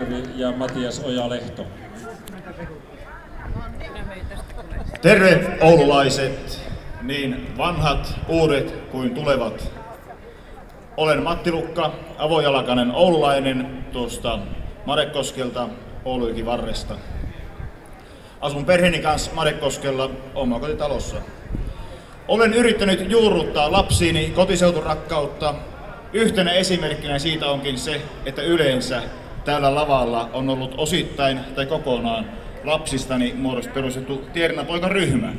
Lumijärvi ja Matias Ojalehto. Terve oululaiset, niin vanhat, uudet kuin tulevat. Olen Matti Lukka, avojalkainen oululainen tuosta Marekoskelta, Oulujoki varresta. Asun perheeni kanssa Marekoskella omakotitalossa. Olen yrittänyt juurruttaa lapsiini kotiseuturakkautta. Yhtenä esimerkkinä siitä onkin se, että yleensä tällä lavalla on ollut osittain tai kokonaan lapsistani perustettu Tiernapoika-ryhmä.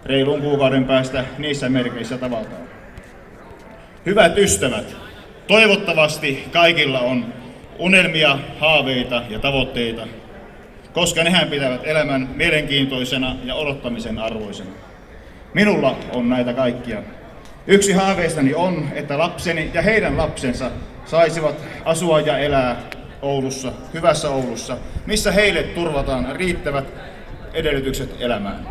Reilun kuukauden päästä niissä merkeissä tavataan. Hyvät ystävät, toivottavasti kaikilla on unelmia, haaveita ja tavoitteita, koska nehän pitävät elämän mielenkiintoisena ja odottamisen arvoisena. Minulla on näitä kaikkia. Yksi haaveistani on, että lapseni ja heidän lapsensa saisivat asua ja elää Oulussa, hyvässä Oulussa, missä heille turvataan riittävät edellytykset elämään.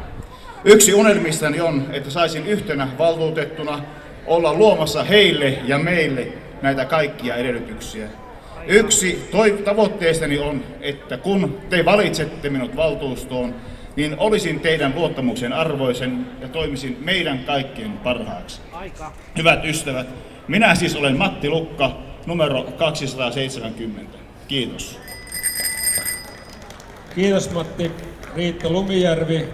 Yksi unelmistani on, että saisin yhtenä valtuutettuna olla luomassa heille ja meille näitä kaikkia edellytyksiä. Yksi tavoitteistani on, että kun te valitsette minut valtuustoon, niin olisin teidän luottamuksen arvoisen ja toimisin meidän kaikkien parhaaksi. Hyvät ystävät, minä siis olen Matti Lukka, numero 270. Kiitos. Kiitos Matti. Riitta Lumijärvi.